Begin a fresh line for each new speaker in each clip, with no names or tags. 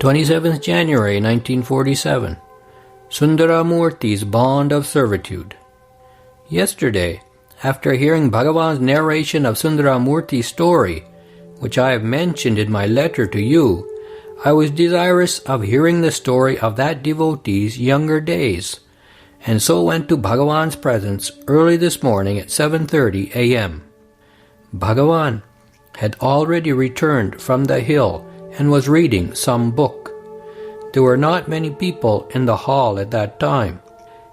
27th January 1947. Sundaramurti's Bond of Servitude. Yesterday, after hearing Bhagavan's narration of Sundaramurti's story, which I have mentioned in my letter to you, I was desirous of hearing the story of that devotee's younger days, and so went to Bhagavan's presence early this morning at 7:30 a.m. Bhagavan had already returned from the hill and was reading some book. There were not many people in the hall at that time.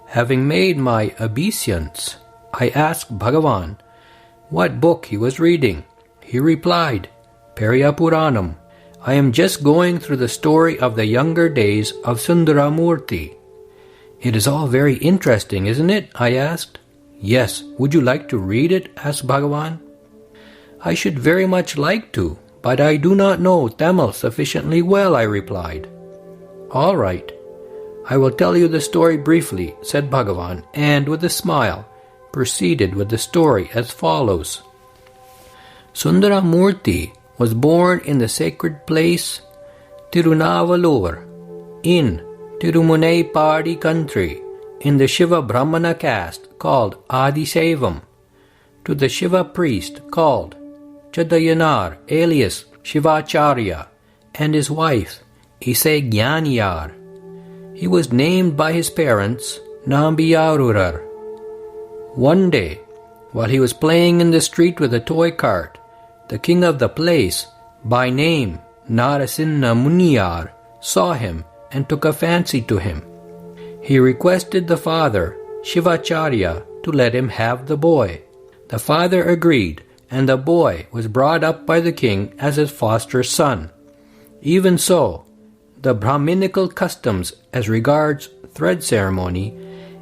Having made my obeisance, I asked Bhagavan what book he was reading. He replied, Peria Puranam. I am just going through the story of the younger days of Sundaramurti. It is all very interesting, isn't it? I asked. Yes. Would you like to read it? Asked Bhagavan. I should very much like to, but I do not know Tamil sufficiently well, I replied. All right. I will tell you the story briefly, said Bhagavan, and with a smile, proceeded with the story as follows. Sundaramurti was born in the sacred place Tirunavalur in Tirumunai country in the Shiva Brahmana caste called Adisevam to the Shiva priest called Chadayanar alias Shivacharya and his wife Isegyaniyar. He was named by his parents Nambiyarurar. One day, while he was playing in the street with a toy cart, the king of the place, by name Narasimha Muniyar, saw him and took a fancy to him. He requested the father, Shivacharya, to let him have the boy. The father agreed, and the boy was brought up by the king as his foster son. Even so, the Brahminical customs as regards thread ceremony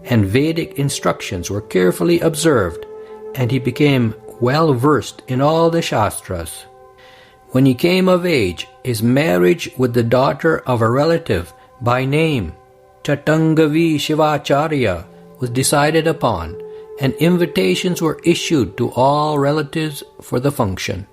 and Vedic instructions were carefully observed, and he became well versed in all the Shastras. When he came of age, his marriage with the daughter of a relative by name Chatangavi Shivacharya was decided upon, and invitations were issued to all relatives for the function.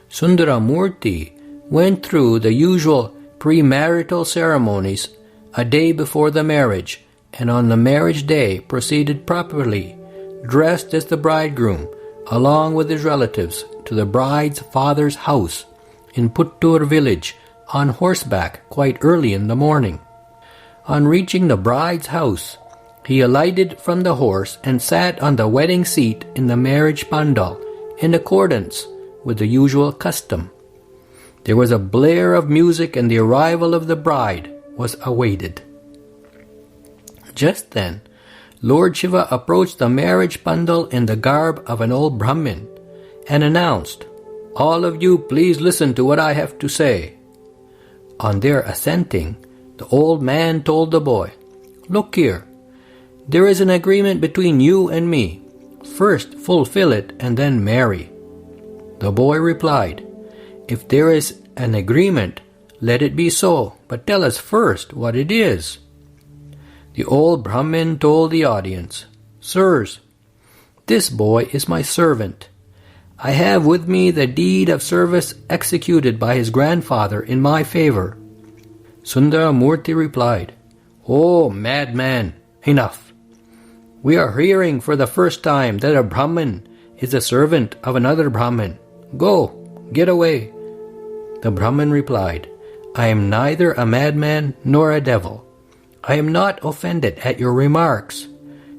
Sundaramurti went through the usual premarital ceremonies a day before the marriage, and on the marriage day proceeded properly, dressed as the bridegroom, along with his relatives, to the bride's father's house in Puttur village on horseback quite early in the morning. On reaching the bride's house, he alighted from the horse and sat on the wedding seat in the marriage pandal in accordance with the usual custom. There was a blare of music and the arrival of the bride was awaited. Just then, Lord Shiva approached the marriage pandal in the garb of an old Brahmin and announced, All of you please listen to what I have to say. On their assenting, the old man told the boy, Look here, there is an agreement between you and me. First fulfill it and then marry. The boy replied, If there is an agreement, let it be so, but tell us first what it is. The old Brahmin told the audience, Sirs, this boy is my servant. I have with me the deed of service executed by his grandfather in my favor. Sundaramurti replied, Oh, madman, enough. We are hearing for the first time that a Brahmin is the servant of another Brahmin. Go, get away. The Brahmin replied, I am neither a madman nor a devil. I am not offended at your remarks.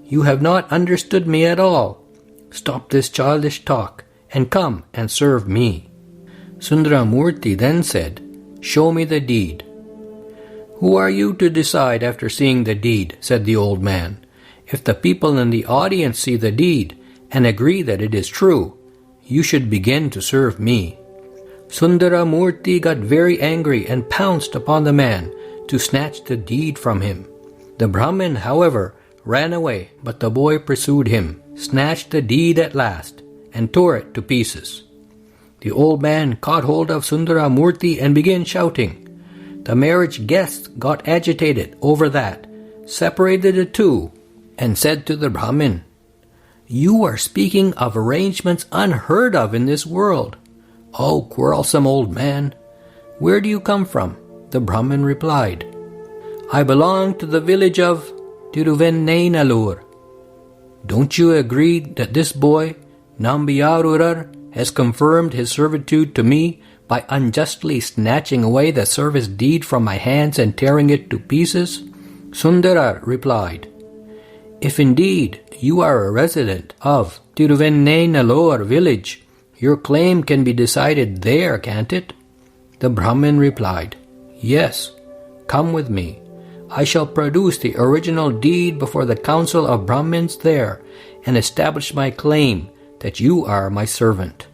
You have not understood me at all. Stop this childish talk and come and serve me. Sundaramurti then said, Show me the deed. Who are you to decide after seeing the deed? Said the old man. If the people in the audience see the deed and agree that it is true, you should begin to serve me. Sundaramurti got very angry and pounced upon the man to snatch the deed from him. The Brahmin, however, ran away, but the boy pursued him, snatched the deed at last, and tore it to pieces. The old man caught hold of Sundaramurti and began shouting. The marriage guests got agitated over that, separated the two, and said to the Brahmin, You are speaking of arrangements unheard of in this world. Oh, quarrelsome old man, where do you come from? The Brahmin replied, I belong to the village of Tiruvennainallur. Don't you agree that this boy, Nambiyarurar, has confirmed his servitude to me by unjustly snatching away the service deed from my hands and tearing it to pieces? Sundarar replied, If indeed you are a resident of Tiruvennainallur village, your claim can be decided there, can't it? The Brahmin replied, Yes, come with me. I shall produce the original deed before the council of Brahmins there and establish my claim that you are my servant.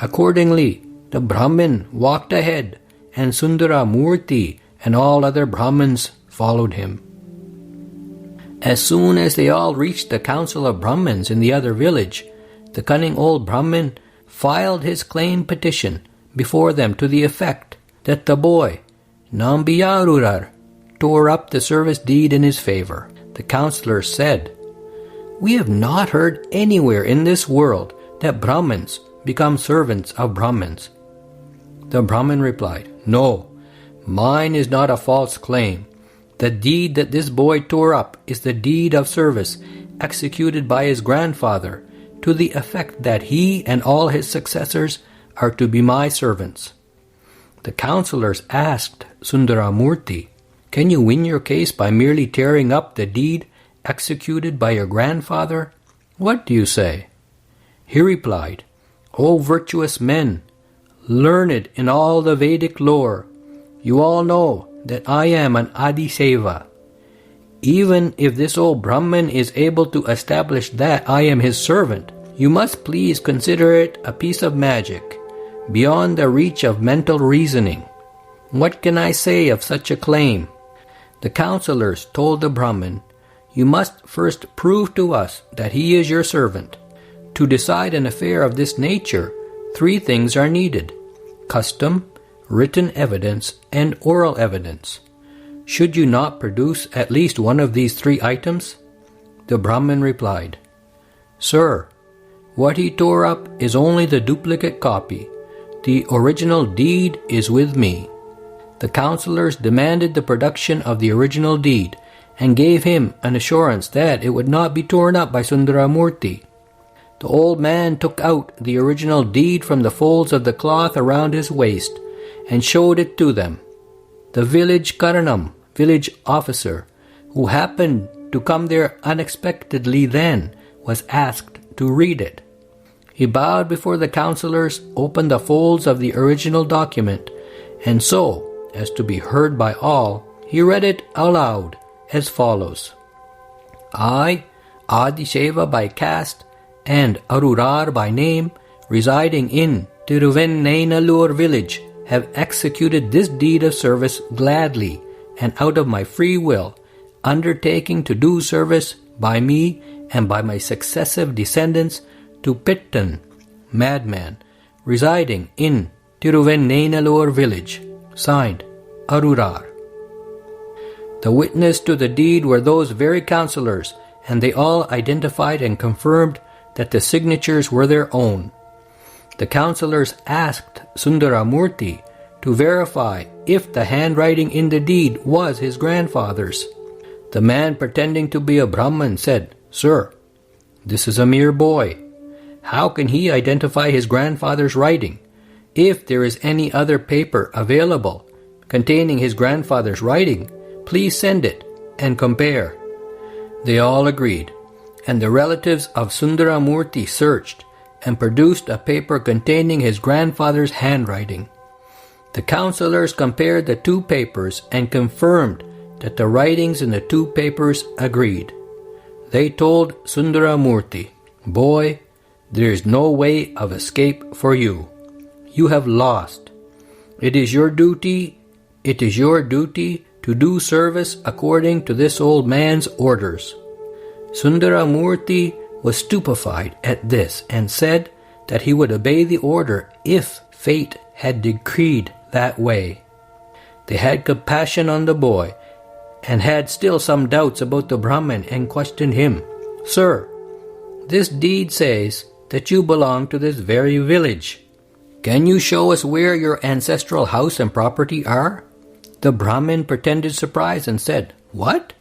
Accordingly, the Brahmin walked ahead, and Sundaramurti and all other Brahmins followed him. As soon as they all reached the council of Brahmins in the other village, the cunning old Brahmin filed his claim petition before them to the effect that the boy, Nambiyarurar, tore up the service deed in his favor. The councillors said, We have not heard anywhere in this world that Brahmins become servants of Brahmins. The Brahmin replied, No, mine is not a false claim. The deed that this boy tore up is the deed of service executed by his grandfather to the effect that he and all his successors are to be my servants. The councillors asked Sundaramurti, Can you win your case by merely tearing up the deed executed by your grandfather? What do you say? He replied, O virtuous men, learned in all the Vedic lore, you all know that I am an Adiseva. Even if this old Brahmin is able to establish that I am his servant, you must please consider it a piece of magic, beyond the reach of mental reasoning. What can I say of such a claim? The councillors told the Brahmin, You must first prove to us that he is your servant. To decide an affair of this nature, 3 things are needed: custom, written evidence, and oral evidence. Should you not produce at least one of these 3 items? The Brahmin replied, Sir, what he tore up is only the duplicate copy. The original deed is with me. The councillors demanded the production of the original deed and gave him an assurance that it would not be torn up by Sundaramurti. The old man took out the original deed from the folds of the cloth around his waist and showed it to them. The village Karanam, village officer, who happened to come there unexpectedly then, was asked to read it. He bowed before the councillors, opened the folds of the original document, and so, as to be heard by all, he read it aloud as follows. I, Adiseva by caste, and Arurar by name, residing in Tiruvennainallur village, have executed this deed of service gladly and out of my free will, undertaking to do service by me and by my successive descendants to Pittan, madman, residing in Tiruvennainallur village. Signed, Arurar. The witness to the deed were those very councillors, and they all identified and confirmed that the signatures were their own. The councillors asked Sundaramurti to verify if the handwriting in the deed was his grandfather's. The man, pretending to be a Brahmin, said, Sir, this is a mere boy. How can he identify his grandfather's writing? If there is any other paper available containing his grandfather's writing, please send it and compare. They all agreed, and the relatives of Sundaramurti searched and produced a paper containing his grandfather's handwriting. The councillors compared the 2 papers and confirmed that the writings in the 2 papers agreed. They told Sundaramurti, Boy, there is no way of escape for you. You have lost. It is your duty to do service according to this old man's orders. Sundaramurti was stupefied at this and said that he would obey the order if fate had decreed that way. They had compassion on the boy and had still some doubts about the Brahmin and questioned him. Sir, this deed says that you belong to this very village. Can you show us where your ancestral house and property are? The Brahmin pretended surprise and said, "What?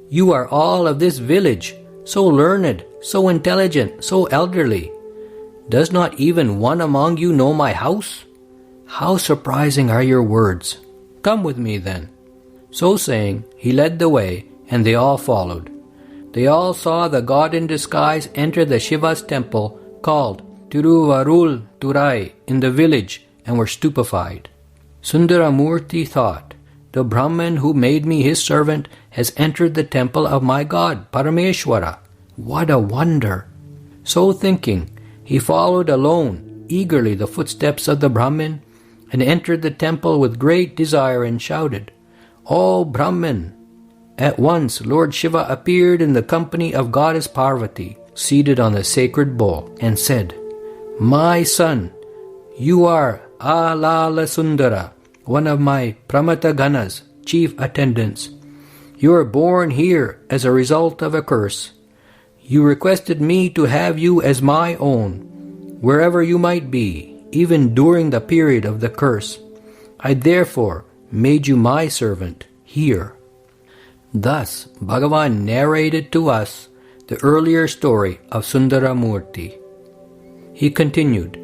You are all of this village, so learned, so intelligent, so elderly. Does not even one among you know my house? How surprising are your words! Come with me then." So saying, he led the way, and they all followed. They all saw the god in disguise enter the Shiva's temple called Tiruvarul Turai in the village and were stupefied. Sundaramurti thought, "The Brahman who made me his servant has entered the temple of my god, Parameshwara. What a wonder!" So thinking, he followed alone eagerly the footsteps of the Brahmin and entered the temple with great desire and shouted, "O Brahmin!" At once Lord Shiva appeared in the company of Goddess Parvati, seated on the sacred bull, and said, "My son, you are Alala Sundara, one of my Pramataganas, chief attendants. You are born here as a result of a curse. You requested me to have you as my own, wherever you might be, even during the period of the curse. I therefore made you my servant here." Thus, Bhagavan narrated to us the earlier story of Sundaramurti. He continued,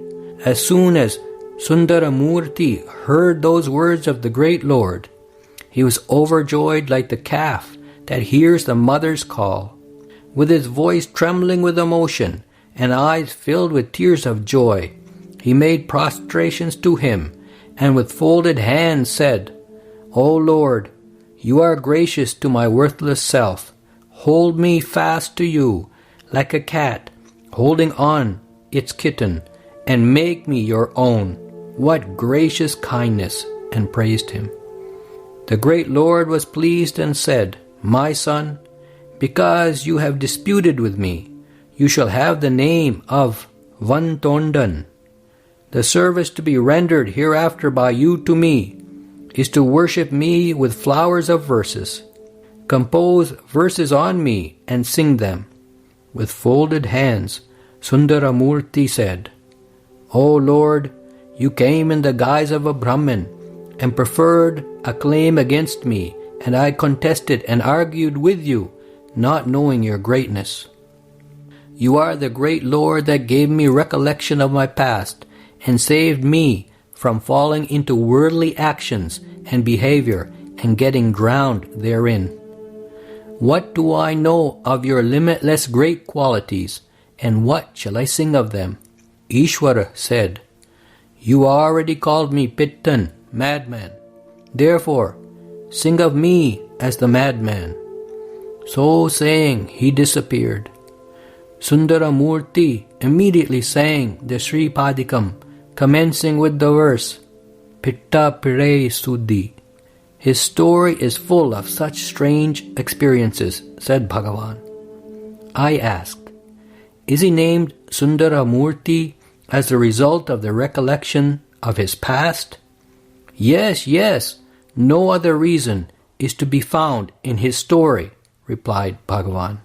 "As soon as Sundaramurti heard those words of the great Lord, he was overjoyed like the calf that hears the mother's call. With his voice trembling with emotion and eyes filled with tears of joy, he made prostrations to him and with folded hands said, "O Lord, you are gracious to my worthless self. Hold me fast to you like a cat holding on its kitten, and make me your own." What gracious kindness! And praised him. The great Lord was pleased and said, "My son, because you have disputed with me, you shall have the name of Vantondan. The service to be rendered hereafter by you to me is to worship me with flowers of verses. Compose verses on me and sing them." With folded hands, Sundaramurti said, "O Lord, you came in the guise of a Brahmin and preferred a claim against me, and I contested and argued with you, not knowing your greatness. You are the great Lord that gave me recollection of my past and saved me from falling into worldly actions and behavior and getting drowned therein. What do I know of your limitless great qualities, and what shall I sing of them?" Ishvara said, "You already called me Pittan, madman. Therefore, sing of me as the madman." So saying, he disappeared. Sundaramurti immediately sang the Sri Padikam, commencing with the verse, "Pitta Pirei Suddhi." His story is full of such strange experiences, said Bhagavan. I asked, is he named Sundaramurti as a result of the recollection of his past? Yes, yes, no other reason is to be found in his story, replied Bhagavan.